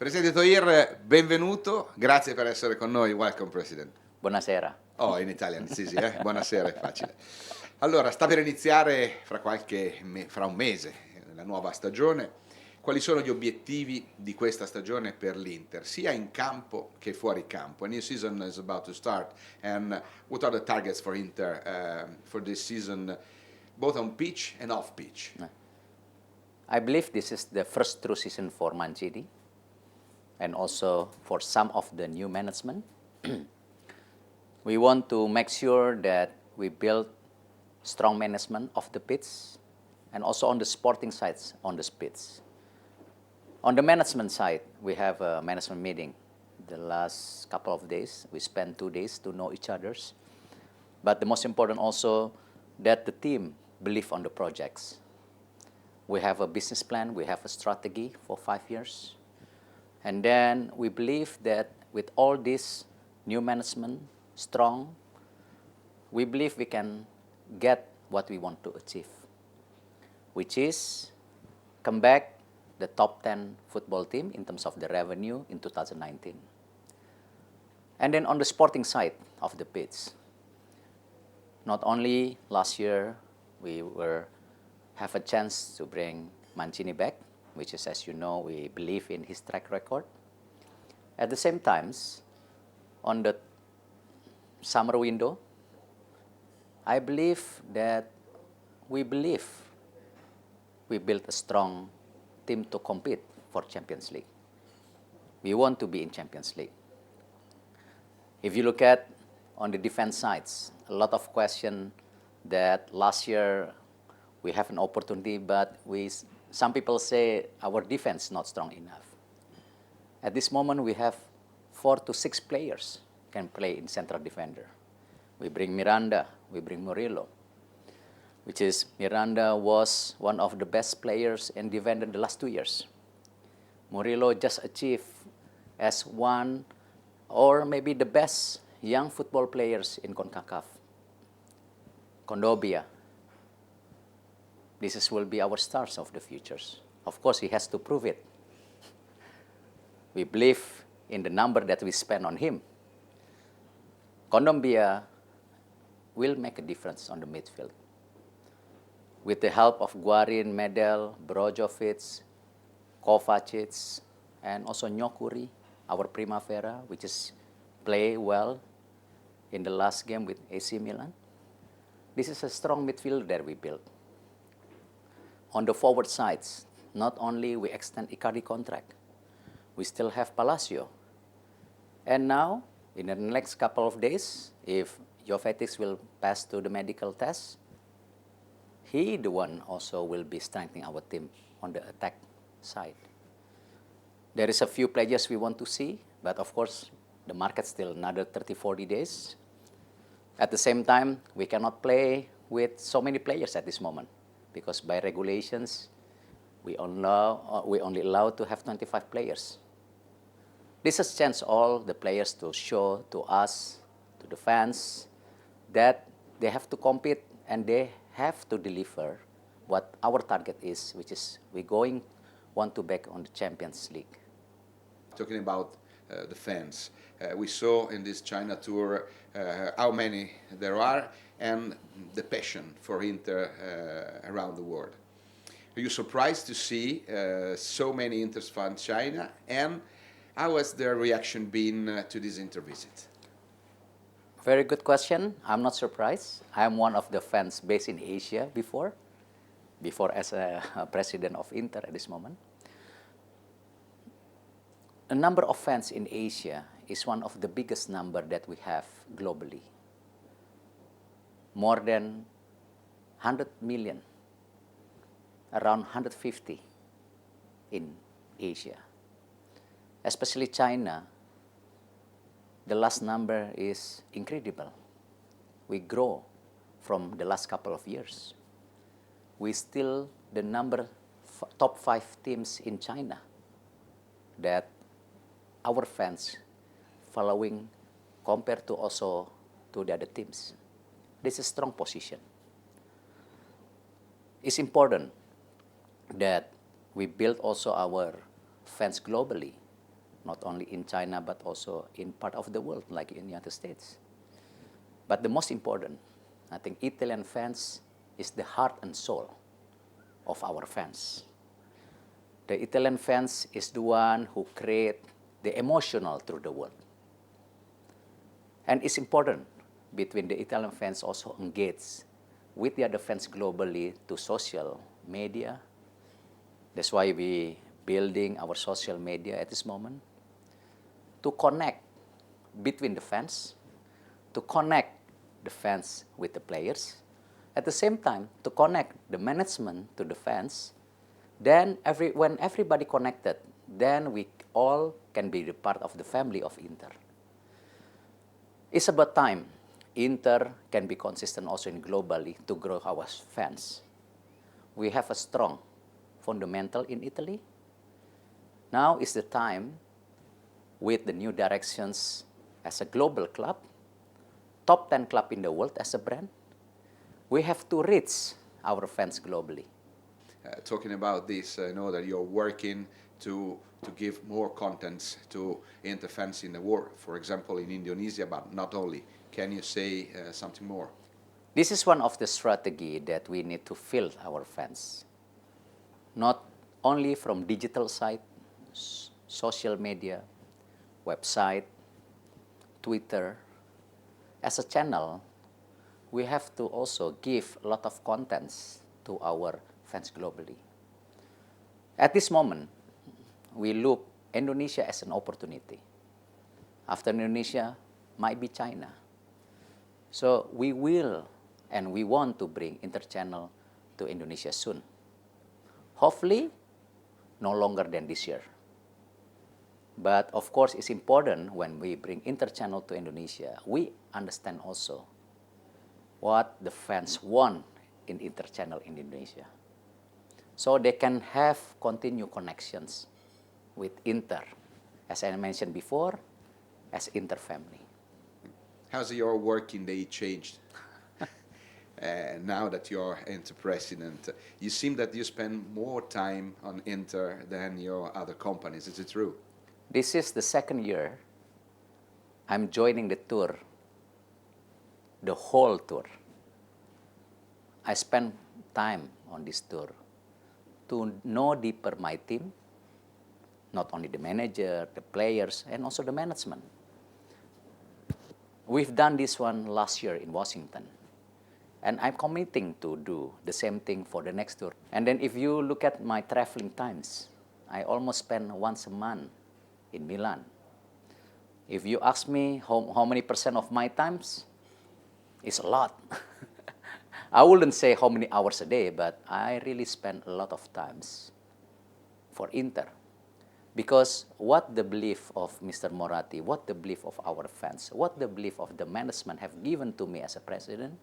Presidente Thohir, benvenuto, grazie per essere con noi. Welcome, President. Buonasera. Oh, in Italian, sì, buonasera, è facile. Allora, sta per iniziare fra un mese la nuova stagione. Quali sono gli obiettivi di questa stagione per l'Inter, sia in campo che fuori campo? A new season is about to start, and what are the targets for Inter for this season, both on pitch and off pitch? I believe this is the first true season for Mancini and also for some of the new management. We want to make sure that we build strong management of the pitch and also on the sporting sides on the pitch. On the management side, we have a management meeting the last couple of days. We spent 2 days to know each others. But the most important also that the team believe on the projects. We have a business plan, we have a strategy for 5 years. And then we believe that with all this new management, strong, we believe we can get what we want to achieve, which is come back the top 10 football team in terms of the revenue in 2019. And then on the sporting side of the pitch, not only last year we have a chance to bring Mancini back, which is, as you know, we believe in his track record. At the same time, on the summer window, I believe that we built a strong team to compete for Champions League. We want to be in Champions League. If you look at on the defense sides, a lot of question that last year we have an opportunity, but some people say our defense is not strong enough. At this moment, we have 4 to 6 players can play in central defender. We bring Miranda, we bring Murillo, which is Miranda was one of the best players in defender the last 2 years. Murillo just achieved as one or maybe the best young football players in CONCACAF. Condobia. Will be our stars of the futures. Of course, he has to prove it. We believe in the number that we spend on him. Condobia will make a difference on the midfield. With the help of Guarin, Medel, Brozovic, Kovacic, and also Nyokuri, our primavera, which is play well in the last game with AC Milan. This is a strong midfield that we built. On the forward sides, not only we extend Icardi contract, we still have Palacio. And now, in the next couple of days, if Jovetic will pass to the medical test, he the one also will be strengthening our team on the attack side. There is a few players we want to see, but of course, the market still another 30, 40 days. At the same time, we cannot play with so many players at this moment, because by regulations, we only allow to have 25 players. This has changed all the players to show to us, to the fans, that they have to compete and they have to deliver what our target is, which is we want to back on the Champions League. Talking about the fans, we saw in this China tour how many there are and the passion for Inter around the world. Are you surprised to see so many Inter fans in China, and how has their reaction been to this Inter visit? Very good question. I'm not surprised. I'm one of the fans based in Asia before as a president of Inter at this moment. The number of fans in Asia is one of the biggest number that we have globally. More than 100 million, around 150 in Asia. Especially China, the last number is incredible. We grow from the last couple of years. We still the top 5 teams in China that our fans following compared to also to the other teams. This is a strong position. It's important that we build also our fans globally not only in China but also in part of the world like in the United States. But the most important, I think Italian fans is the heart and soul of our fans. The Italian fans is the one who create the emotional through the world. And it's important between the Italian fans also engage with the other fans globally to social media. That's why we building our social media at this moment to connect between the fans, to connect the fans with the players, at the same time to connect the management to the fans. Then when everybody connected, then we all can be the part of the family of Inter. It's about time Inter can be consistent also in globally to grow our fans. We have a strong fundamental in Italy. Now is the time with the new directions as a global club, top 10 club in the world as a brand. We have to reach our fans globally. Talking about this, I know that you're working to give more contents to Inter fans in the world, for example in Indonesia, but not only. Can you say something more? This is one of the strategy that we need to fill our fans. Not only from digital side, social media, website, Twitter. As a channel, we have to also give a lot of contents to our fans globally. At this moment, we look Indonesia as an opportunity. After Indonesia, might be China. So we will and we want to bring Interchannel to Indonesia soon. Hopefully, no longer than this year. But of course, it's important when we bring Interchannel to Indonesia, we understand also what the fans want in Interchannel in Indonesia. So they can have continued connections with Inter, as I mentioned before, as Inter family. How's your working day changed? Now that you're Inter president, you seem that you spend more time on Inter than your other companies. Is it true? This is the second year I'm joining the tour, the whole tour. I spend time on this tour to know deeper my team, not only the manager, the players, and also the management. We've done this one last year in Washington. And I'm committing to do the same thing for the next tour. And then if you look at my traveling times, I almost spend once a month in Milan. If you ask me how many percent of my times, it's a lot. I wouldn't say how many hours a day, but I really spend a lot of times for Inter. Because what the belief of Mr. Moratti, what the belief of our fans, what the belief of the management have given to me as a president,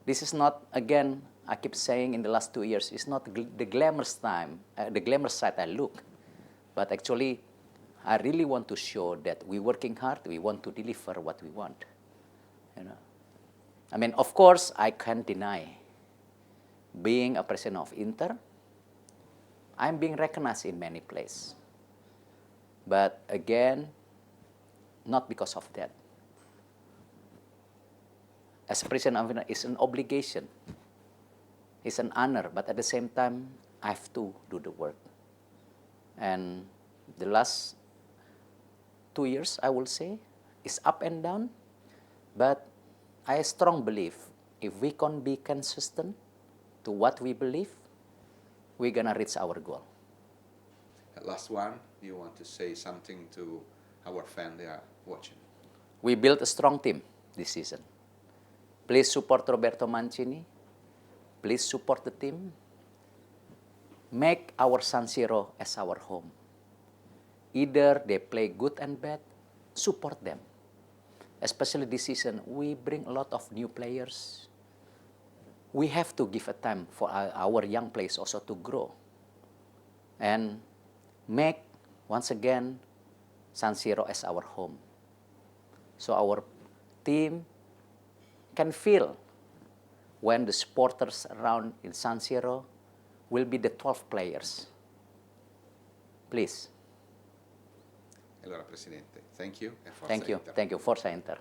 this is not, again, I keep saying in the last 2 years, it's not the glamorous side I look, but actually, I really want to show that we're working hard, we want to deliver what we want. You know? I mean, of course, I can't deny being a president of Inter, I'm being recognized in many places. But again, not because of that. As a president of Inter, it's an obligation. It's an honor, but at the same time, I have to do the work. And the last 2 years, I will say, is up and down, but I strongly believe if we can be consistent to what we believe, we're gonna reach our goal. Last one, you want to say something to our fans that are watching? We built a strong team this season. Please support Roberto Mancini. Please support the team. Make our San Siro as our home. Either they play good and bad, support them. Especially this season, we bring a lot of new players. We have to give a time for our young players also to grow. And make, once again, San Siro as our home. So our team can feel when the supporters around in San Siro will be the 12 players. Please, E allora Presidente, thank you e forza Thank you. Inter. Thank you. Forza Inter.